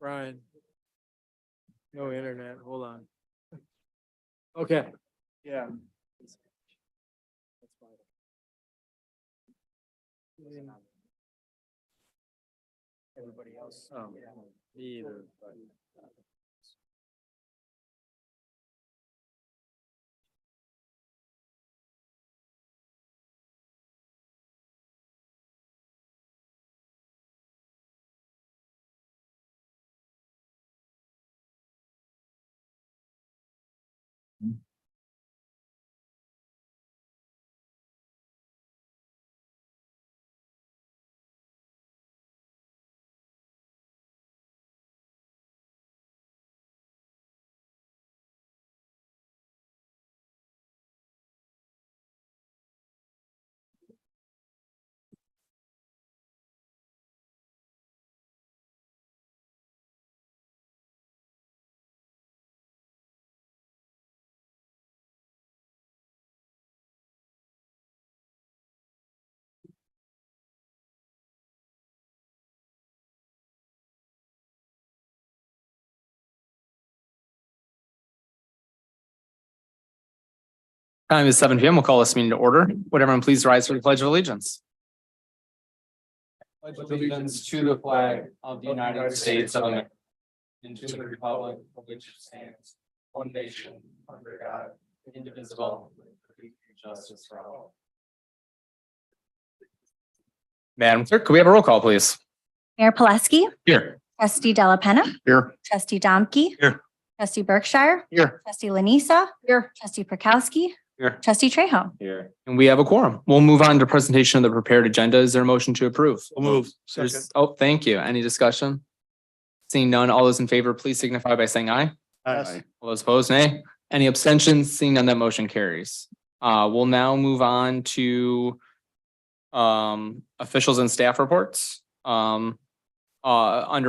Brian. No internet, hold on. Okay. Yeah. Everybody else. Me either, but. Time is 7 p.m. We'll call this meeting to order. Would everyone please rise for the Pledge of Allegiance? Pledge allegiance to the flag of the United States of America and to the republic for which it stands, one nation, under God, indivisible, with liberty and justice for all. Madam Clerk, could we have a roll call, please? Mayor Pileski, Here. Trustee Della Penna, Here. Trustee Domke, Here. Trustee Berkshire, Here. Trustee Lanisa, Trustee Prokowski, Here. Trustee Trejo. Here. And we have a quorum. We'll move on to presentation of the prepared agenda. Is there a motion to approve? We'll move. Oh, thank you. Any discussion? Seeing none, all those in favor, please signify by saying aye. Aye. All those opposed, nay. Any abstentions? Seeing none, that motion carries. We'll now move on to officials and staff reports. Under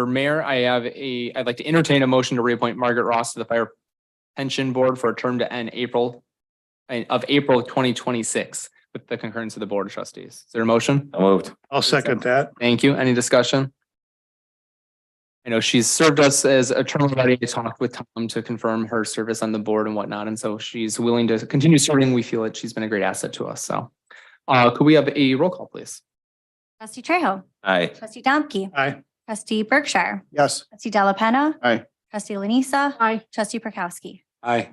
mayor, I'd like to entertain a motion to reappoint Margaret Ross to the Fire Pension Board for a term to end April 2026 with the concurrence of the Board of Trustees. Is there a motion? Moved. I'll second that. Thank you. Any discussion? I know she's served us as a term already. I talked with Tom to confirm her service on the board and whatnot. And so she's willing to continue serving. We feel that she's been a great asset to us. So could we have a roll call, please? Trustee Trejo, Aye. Trustee Domke, Aye. Trustee Berkshire, Yes. Trustee Della Penna, Aye. Trustee Lanisa, Trustee Prokowski. Aye.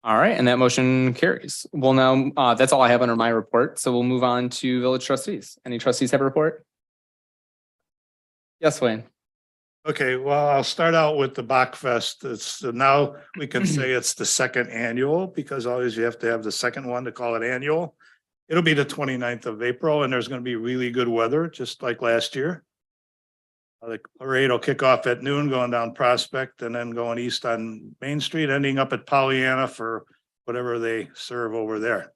All right, and that motion carries. Well, now that's all I have under my report. So we'll move on to village trustees. Any trustees have a report? Yes, Wayne. Okay, well, I'll start out with the Bachfest. It's now we can say it's the second annual because always you have to have the second one to call it annual. It'll be the 29th of April and there's going to be really good weather, just like last year. The parade will kick off at noon, going down Prospect and then going east on Main Street, ending up at Pollyanna for whatever they serve over there.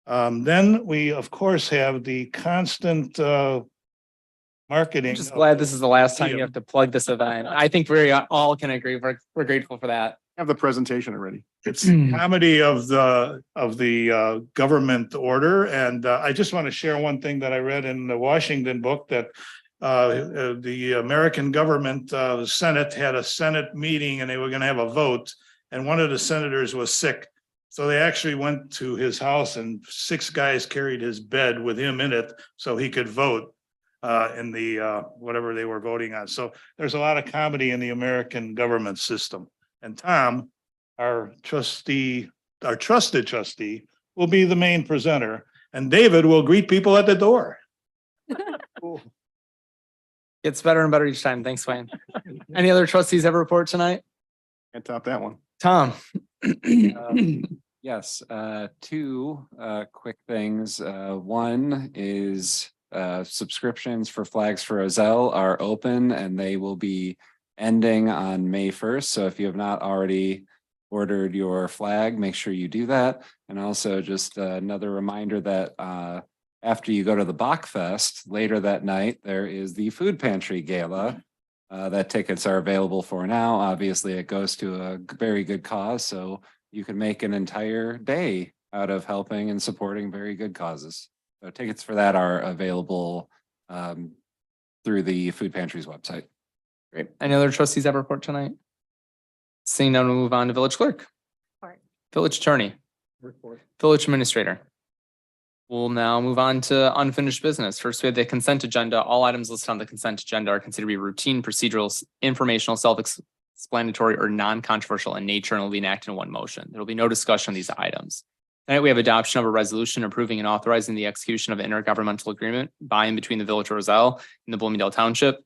Then we, of course, have the constant marketing. I'm just glad this is the last time you have to plug this event. I think we all can agree. We're grateful for that. Have the presentation already. It's comedy of the government order. And I just want to share one thing that I read in the Washington book that the American government, Senate had a Senate meeting and they were going to have a vote. And one of the senators was sick. So they actually went to his house and 6 guys carried his bed with him in it so he could vote in the whatever they were voting on. So there's a lot of comedy in the American government system. And Tom, our trusted trustee, will be the main presenter. And David will greet people at the door. It's better and better each time. Thanks, Wayne. Any other trustees have a report tonight? Can't top that one. Tom. Yes, 2 quick things. One is subscriptions for Flags for Ozell are open and they will be ending on May 1st. So if you have not already ordered your flag, make sure you do that. And also just another reminder that after you go to the Bachfest later that night, there is the food pantry gala. That tickets are available for now. Obviously, it goes to a very good cause, so you can make an entire day out of helping and supporting very good causes. So tickets for that are available through the food pantry's website. Great. Any other trustees have a report tonight? Seeing none, we'll move on to village clerk, Report. village attorney, Report. village administrator. We'll now move on to unfinished business. First, we have the consent agenda. All items listed on the consent agenda are considered to be routine, procedural, informational, self-explanatory, or non-controversial in nature and will be enacted in one motion. There will be no discussion on these items. Tonight, we have adoption of a resolution approving and authorizing the execution of an intergovernmental agreement by and between the Village of Roselle and the Bloomingdale Township.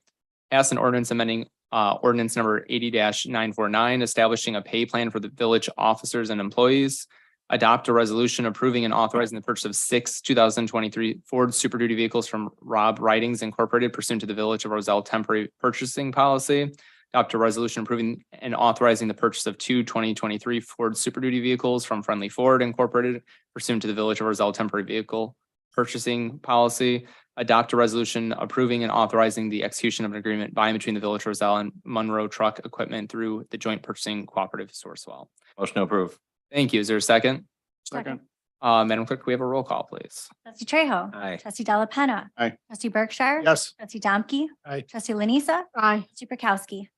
Pass an ordinance amending ordinance number 80-949, establishing a pay plan for the village officers and employees. Adopt a resolution approving and authorizing the purchase of 6 2023 Ford Super Duty vehicles from Rob Writings Incorporated pursuant to the Village of Roselle temporary purchasing policy. Adopt a resolution approving and authorizing the purchase of 2 2023 Ford Super Duty vehicles from Friendly Ford Incorporated pursuant to the Village of Roselle temporary vehicle purchasing policy. Adopt a resolution approving and authorizing the execution of an agreement by and between the Village of Roselle and Monroe Truck Equipment through the joint purchasing cooperative Sourcewell. Motion to approve. Thank you. Is there a second? Second. Madam Clerk, we have a roll call, please. Trustee Trejo. Aye. Trustee Delapenna. Aye. Trustee Berkshire. Yes. Trustee Domke. Aye. Trustee Lanisa. Aye. Trustee Prokowski.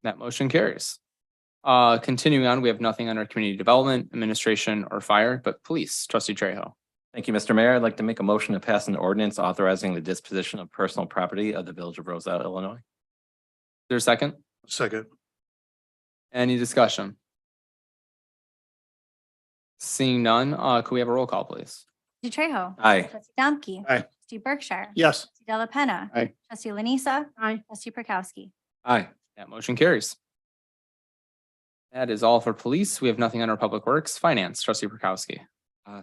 That motion carries. Continuing on, we have nothing under community development, administration, or fire, but police. Trustee Trejo. Thank you, Mr. Mayor. I'd like to make a motion to pass an ordinance authorizing the disposition of personal property of the Village of Roselle, Illinois. Is there a second? Second. Any discussion? Seeing none, could we have a roll call, please? Trustee Trejo. Aye. Trustee Domke. Aye. Trustee Berkshire. Yes. Trustee Delapenna. Aye. Trustee Lanisa. Aye. Trustee Prokowski. Aye. That motion carries. That is all for police. We have nothing under public works. Finance, Trustee Prokowski.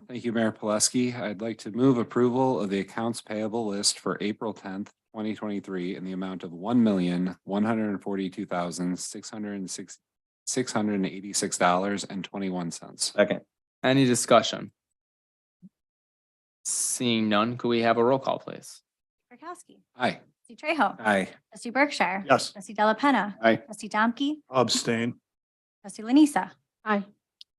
Thank you, Mayor Pileski. I'd like to move approval of the accounts payable list for April 10th, 2023 in the amount of $1,142,686.21. Second. Any discussion? Seeing none, could we have a roll call, please? Prokowski. Aye. Trustee Trejo. Aye. Trustee Berkshire. Yes. Trustee Delapenna. Aye. Trustee Domke. Abstain. Trustee Lanisa. Aye.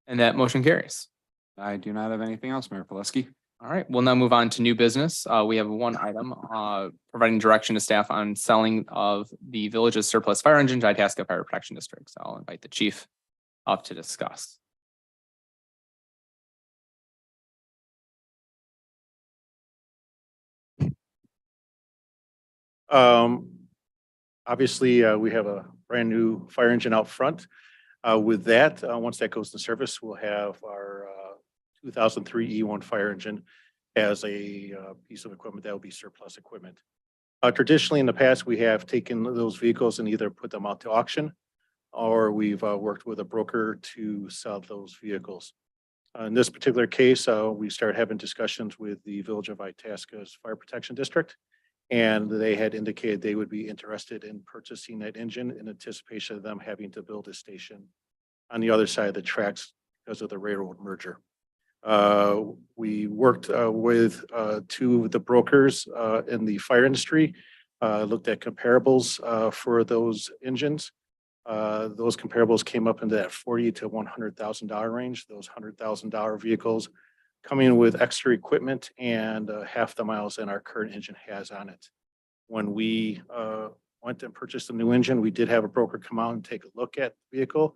And that motion carries. I do not have anything else, Mayor Pileski. All right, we'll now move on to new business. We have one item, providing direction to staff on selling of the village's surplus fire engine to Itasca Fire Protection District. So I'll invite the chief up to discuss. Obviously, we have a brand new fire engine out front. With that, once that goes in service, we'll have our 2003 E1 fire engine as a piece of equipment that will be surplus equipment. Traditionally, in the past, we have taken those vehicles and either put them out to auction or we've worked with a broker to sell those vehicles. In this particular case, we started having discussions with the Village of Itasca's Fire Protection District, and they had indicated they would be interested in purchasing that engine in anticipation of them having to build a station on the other side of the tracks because of the railroad merger. We worked with two of the brokers in the fire industry, looked at comparables for those engines. Those comparables came up into that $40,000 to $100,000 range. Those $100,000 vehicles coming in with extra equipment and half the miles than our current engine has on it. When we went and purchased a new engine, we did have a broker come out and take a look at the vehicle.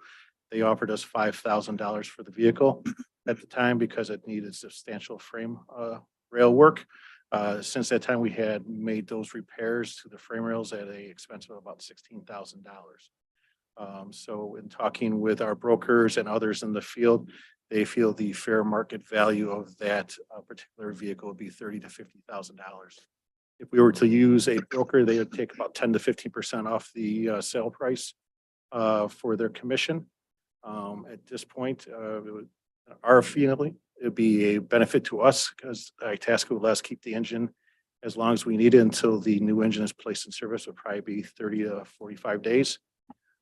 They offered us $5,000 for the vehicle at the time because it needed substantial frame rail work. Since that time, we had made those repairs to the frame rails at an expense of about $16,000. So in talking with our brokers and others in the field, they feel the fair market value of that particular vehicle would be $30,000 to $50,000. If we were to use a broker, they would take about 10 to 15% off the sale price for their commission. At this point, our feeling, it'd be a benefit to us because Itasca will let us keep the engine as long as we need it until the new engine is placed in service. Would probably be 30 to 45 days.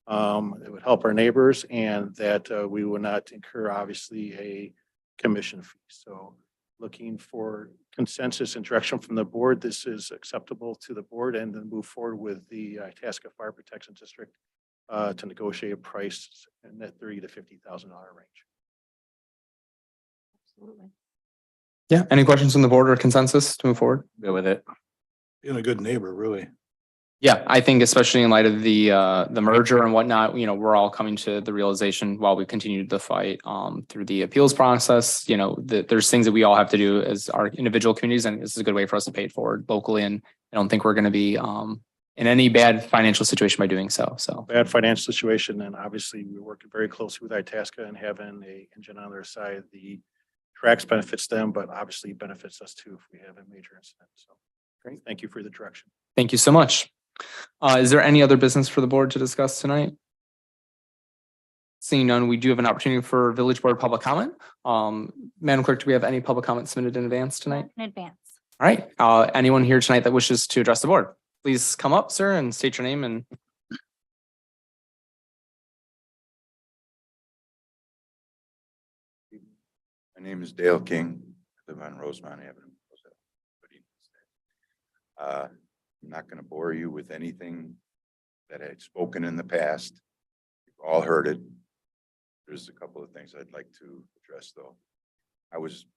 It would help our neighbors and that we would not incur obviously a commission fee. So looking for consensus and direction from the board, this is acceptable to the board and then move forward with the Itasca Fire Protection District to negotiate a price in that $30,000 to $50,000 range. Absolutely. Yeah. Any questions from the board or consensus to move forward? Go with it. Being a good neighbor, really. Yeah, I think especially in light of the merger and whatnot, you know, we're all coming to the realization while we continue the fight through the appeals process, you know, that there's things that we all have to do as our individual communities, and this is a good way for us to pay it forward locally. And I don't think we're going to be in any bad financial situation by doing so. So Bad financial situation, and obviously we're working very closely with Itasca and having a engine on their side. The tracks benefits them, but obviously benefits us too if we have a major incident. So great. Thank you for the direction. thank you so much. Is there any other business for the board to discuss tonight? Seeing none, we do have an opportunity for village board public comment. Madam Clerk, do we have any public comment submitted in advance tonight? In advance. All right, anyone here tonight that wishes to address the board, please come up, sir, and state your name and. My name is Dale King. I live on Rosemont Avenue. I'm not going to bore you with anything that I had spoken in the past. You've all heard it. There's a couple of things I'd like to address though.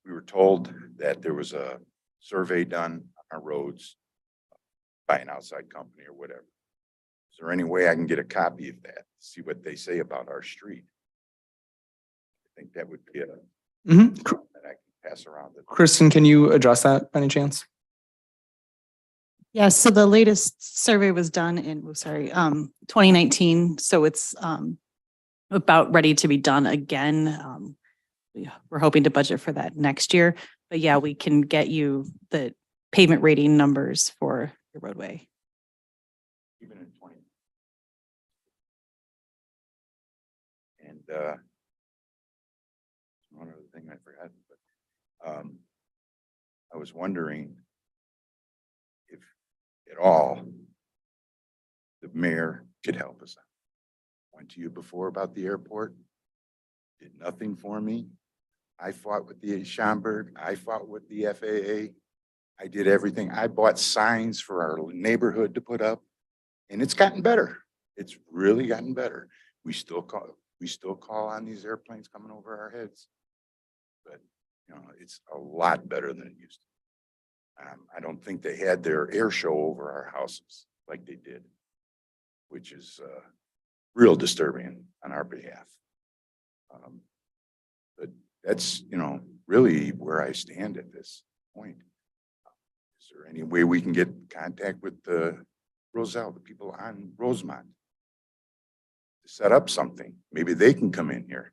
We were told that there was a survey done on our roads by an outside company or whatever. Is there any way I can get a copy of that? See what they say about our street? I think that would be that I can pass around. Kristen, can you address that by any chance? Yes, so the latest survey was done in, 2019, so it's about ready to be done again. We're hoping to budget for that next year, but yeah, we can get you the pavement rating numbers for your roadway. Even in 20. And one other thing I forgot, but I was wondering if at all the mayor could help us out. Went to you before about the airport, did nothing for me. I fought with the Schaumburg, I fought with the FAA. I did everything. I bought signs for our neighborhood to put up, and it's gotten better. It's really gotten better. We still call on these airplanes coming over our heads, but you know, it's a lot better than it used to. I don't think they had their air show over our houses like they did, which is real disturbing on our behalf. But that's, you know, really where I stand at this point. Is there any way we can get contact with the Roselle, the people on Rosemont, to set up something? Maybe they can come in here.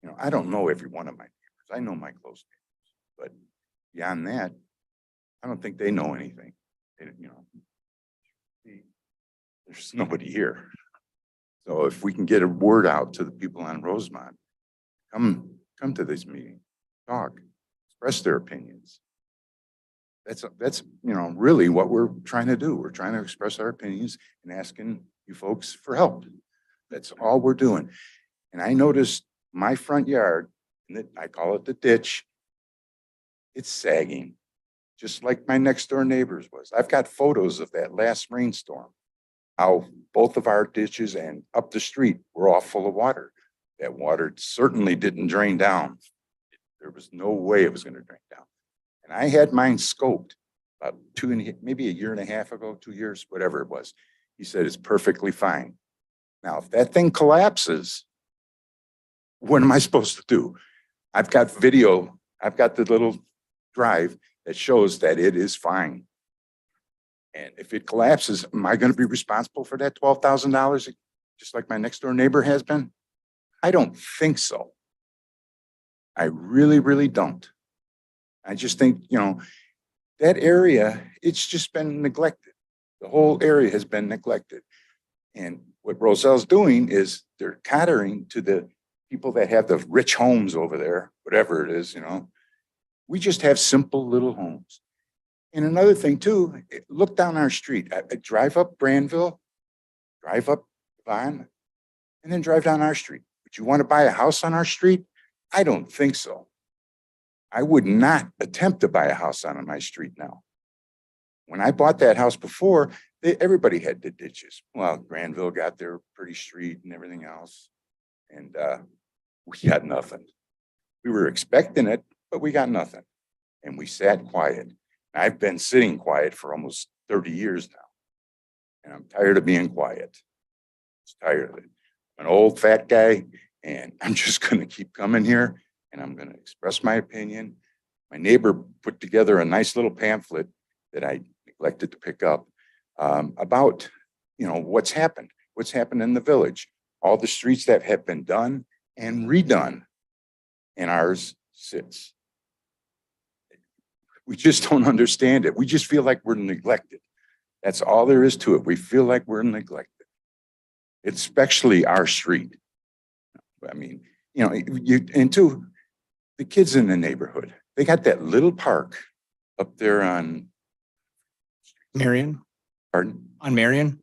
You know, I don't know every one of my neighbors. I know my close neighbors, but beyond that, I don't think they know anything. You know, there's nobody here. So if we can get a word out to the people on Rosemont, come to this meeting, talk, express their opinions. That's you know, really what we're trying to do. We're trying to express our opinions and asking you folks for help. That's all we're doing. And I noticed my front yard, and I call it the ditch, it's sagging, just like my next door neighbor's was. I've got photos of that last rainstorm, how both of our ditches and up the street were all full of water. That water certainly didn't drain down. There was no way it was going to drain down. And I had mine scoped about maybe a year and a half ago, 2 years, whatever it was. He said it's perfectly fine. Now, if that thing collapses, what am I supposed to do? I've got video. I've got the little drive that shows that it is fine. And if it collapses, am I going to be responsible for that $12,000, just like my next door neighbor has been? I don't think so. I really, really don't. I just think, you know, that area, it's just been neglected. The whole area has been neglected. And what Roselle's doing is they're catering to the people that have the rich homes over there, whatever it is, you know. We just have simple little homes. And another thing too, look down our street. I drive up Brandville, drive up Vine. and then drive down our street. Would you want to buy a house on our street? I don't think so. I would not attempt to buy a house on my street now. When I bought that house before, everybody had the ditches. Well, Granville got their pretty street and everything else. And we got nothing. We were expecting it, but we got nothing. And we sat quiet. I've been sitting quiet for almost 30 years now. And I'm tired of being quiet. Just tired of it. I'm an old fat guy, and I'm just gonna keep coming here and I'm gonna express my opinion. My neighbor put together a nice little pamphlet that I neglected to pick up about, what's happened in the village, all the streets that have been done and redone, and ours sits. We just don't understand it. We just feel like we're neglected. That's all there is to it. We feel like we're neglected, especially our street. I mean, and two, the kids in the neighborhood, they got that little park up there on, Marion, pardon? on Marion.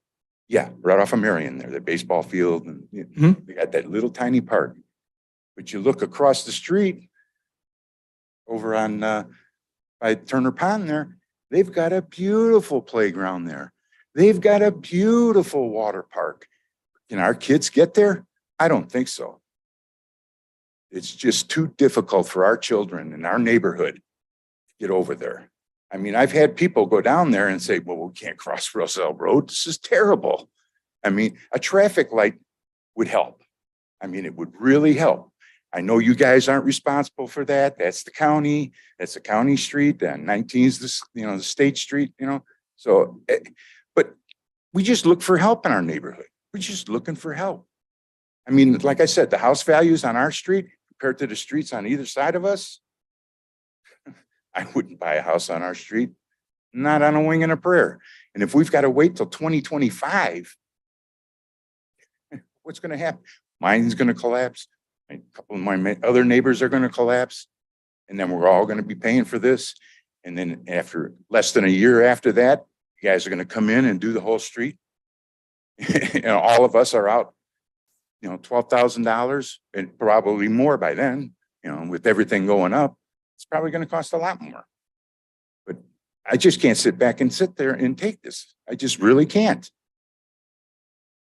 Yeah, right off of Marion there, the baseball field, and Mhm. they got that little tiny park. But you look across the street over on by Turner Pond there, they've got a beautiful playground there. They've got a beautiful water park. Can our kids get there? I don't think so. It's just too difficult for our children in our neighborhood to get over there. I mean, I've had people go down there and say, well, we can't cross Roselle Road. This is terrible. I mean, a traffic light would help. I mean, it would really help. I know you guys aren't responsible for that. That's the county. That's the county street. And 19 is the state street, So, but we just look for help in our neighborhood. We're just looking for help. I mean, like I said, the house values on our street compared to the streets on either side of us, I wouldn't buy a house on our street, not on a wing and a prayer. And if we've got to wait till 2025, what's going to happen? Mine's going to collapse. A couple of my other neighbors are going to collapse. And then we're all going to be paying for this. And then after less than a year after that, you guys are going to come in and do the whole street. All of us are out, $12,000 and probably more by then, with everything going up. It's probably going to cost a lot more. But I just can't sit back and sit there and take this. I just really can't.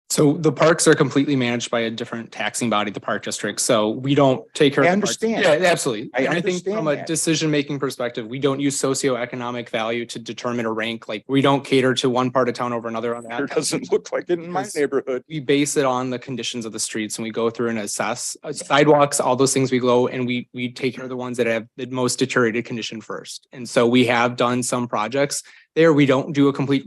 So the parks are completely managed by a different taxing body, the park district. So we don't take care of. I the parks. understand. Yeah, absolutely. I And I think understand from a that. decision-making perspective, we don't use socioeconomic value to determine a rank. Like we don't cater to one part of town over another on that. It doesn't look like it in my Because neighborhood. We base it on the conditions of the streets and we go through and assess sidewalks, all those things we go and we take care of the ones that have the most deteriorated condition first. And so we have done some projects there. We don't do a complete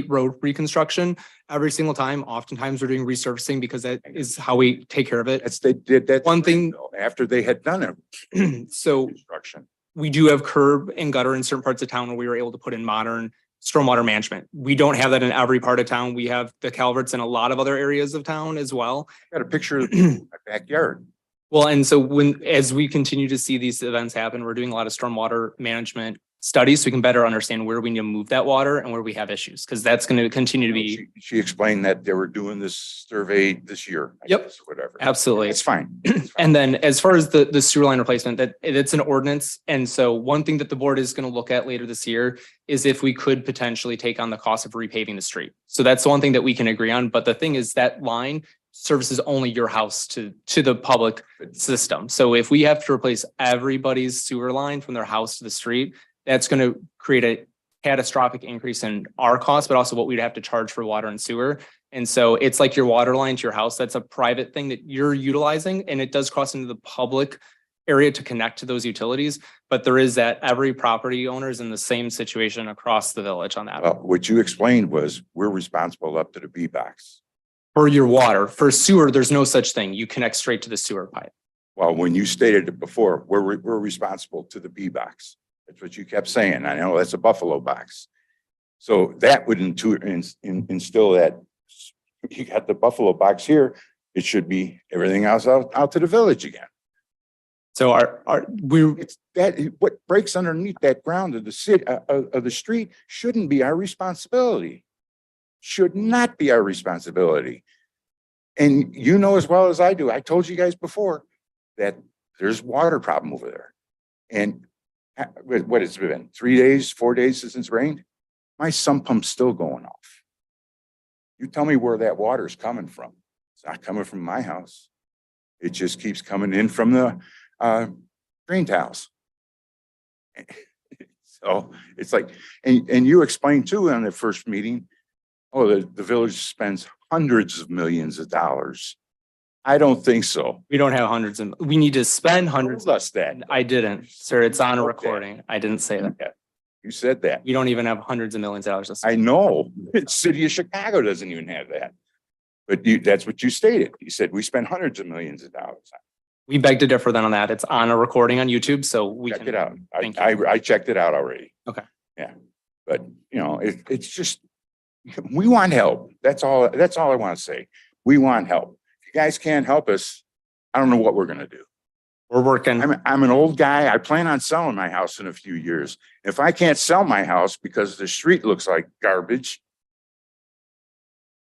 road reconstruction every single time. Oftentimes we're doing resurfacing because that is how we take care of it. They did that. One thing- After they had done it. So Construction. we do have curb and gutter in certain parts of town where we were able to put in modern stormwater management. We don't have that in every part of town. We have the culverts in a lot of other areas of town as well. Got a picture of my backyard. Well, and so as we continue to see these events happen, we're doing a lot of stormwater management studies so we can better understand where we need to move that water and where we have issues, because that's going to continue to be. She explained that they were doing this survey this year. I Yep. guess, Whatever. Absolutely. It's fine. It's fine. And then as far as the sewer line replacement, it's an ordinance. And so one thing that the board is going to look at later this year is if we could potentially take on the cost of repaving the street. So that's the one thing that we can agree on. But the thing is that line services only your house to the public system. So if we have to replace everybody's sewer line from their house to the street, that's going to create a catastrophic increase in our costs, but also what we'd have to charge for water and sewer. And so it's like your water line to your house. That's a private thing that you're utilizing, and it does cross into the public area to connect to those utilities. But there is that every property owner is in the same situation across the village on that. Well, what you explained was we're responsible up to the B box. For your water, for sewer, there's no such thing. You connect straight to the sewer pipe. Well, when you stated it before, we're responsible to the B box. That's what you kept saying. I know that's a Buffalo box. So that would instill that you got the Buffalo box here. It should be everything else out to the village again. So It's that what breaks underneath that ground of the city of the street shouldn't be our responsibility. Should not be our responsibility. And you know as well as I do, I told you guys before that there's water problem over there. And what has it been, 3 days, 4 days since it's rained? My sump pump's still going off. You tell me where that water is coming from. It's not coming from my house. It just keeps coming in from the drain tiles. So it's like, and you explained too on the first meeting, oh, the village spends hundreds of millions of dollars. I don't think so. We don't have hundreds and we need to spend hundreds. Told us that. I didn't, sir. It's on a Okay. recording. I didn't say that. You said that. We don't even have hundreds of millions of dollars. to spend. I know. The city of Chicago doesn't even have that. But that's what you stated. You said we spend hundreds of millions of dollars. We beg to differ then on that. It's on a recording on YouTube, so we Check can. it out. Thank you. I checked it out already. Okay. Yeah. But you know, it's just, we want help. That's all I want to say. We want help. If you guys can't help us, I don't know what we're gonna do. We're working. I'm an old guy. I plan on selling my house in a few years. If I can't sell my house because the street looks like garbage,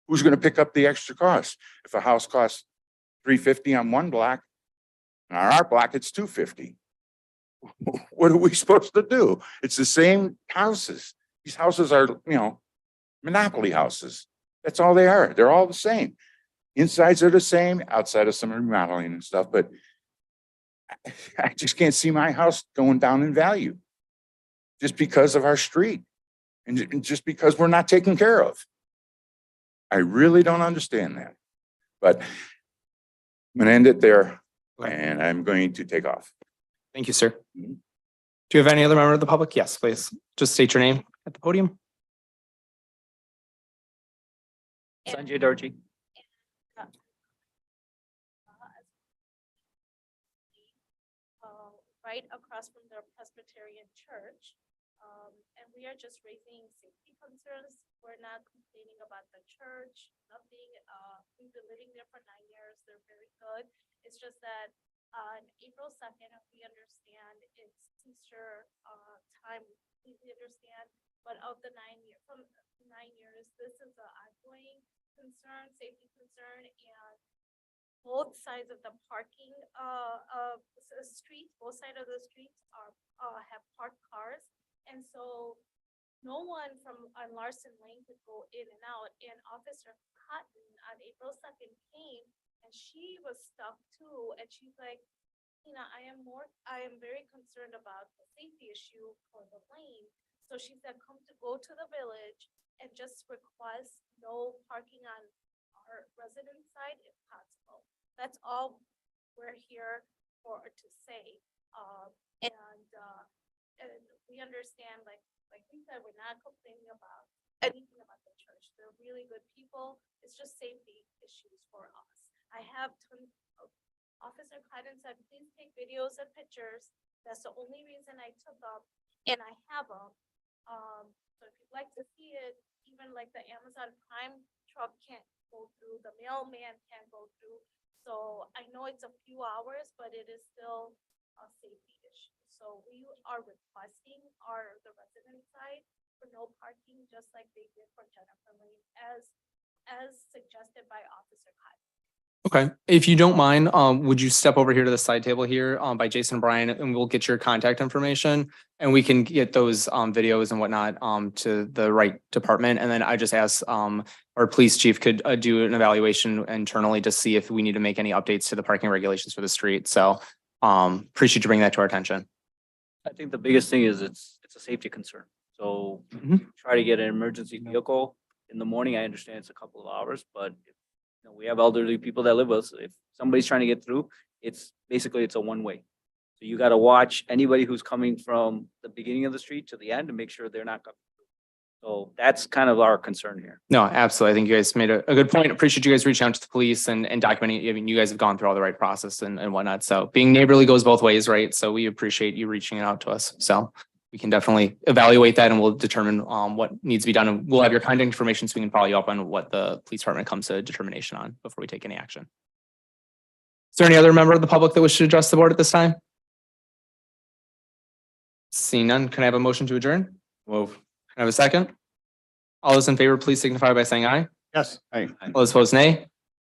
who's gonna pick up the extra cost? If a house costs $350 on one block, and on our block, it's $250. What are we supposed to do? It's the same houses. These houses are, you know, monopoly houses. That's all they are. They're all the same. Insides are the same, outside of some remodeling and stuff, but I just can't see my house going down in value just because of our street and just because we're not taken care of. I really don't understand that, but I'm gonna end it there and I'm going to take off. Thank you, sir. Do you have any other member of the public? Yes, please. Just state your name at the podium. Sanjay Dorji. Right across from the Presbyterian Church. And we are just raising safety concerns. We're not complaining about the church, nothing. We've been living there for 9 years. They're very good. It's just that on April 2nd, we understand it's Easter time, we completely understand. But of the 9 years, this is an ongoing concern, safety concern, and both sides of the parking street, both sides of the streets have parked cars. And so no one on Larson Lane could go in and out. And Officer Cotton on April 2nd came and she was stuck too. And she's like, I am very concerned about the safety issue for the lane. So she said, go to the village and just request no parking on our resident side if possible. That's all we're here for to say. And we understand, like we said, we're not complaining about anything about the church. They're really good people. It's just safety issues for us. I have Officer Cotton said, please take videos and pictures. That's the only reason I took them, and I have them. So if you'd like to see it, even like the Amazon Prime truck can't go through, the mailman can't go through. So I know it's a few hours, but it is still a safety issue. So we are requesting the resident side for no parking, just like they did for Jennifer Lane, as suggested by Officer Cotton. Okay, if you don't mind, would you step over here to the side table here, by Jason Bryan, and we'll get your contact information and we can get those, videos and whatnot, to the right department. And then I just asked, our police chief could do an evaluation internally to see if we need to make any updates to the parking regulations for the street. So, appreciate you bringing that to our attention. I think the biggest thing is it's a safety concern. So try to get an emergency vehicle in the morning. I understand it's a couple of hours, but we have elderly people that live with us. If somebody's trying to get through, it's a one-way. So you got to watch anybody who's coming from the beginning of the street to the end to make sure they're not coming through. So that's kind of our concern here. No, absolutely. I think you guys made a good point. Appreciate you guys reaching out to the police and documenting. I mean, you guys have gone through all the right process and whatnot. So being neighborly goes both ways, right? So we appreciate you reaching out to us. So we can definitely evaluate that and we'll determine what needs to be done. And we'll have your contact information so we can follow you up on what the police department comes to a determination on before we take any action. Is there any other member of the public that wishes to address the board at this time? Seeing none, can I have a motion to adjourn? Move. Can I have a second? All those in favor, please signify by saying aye. Yes. Hey. All those opposed, nay.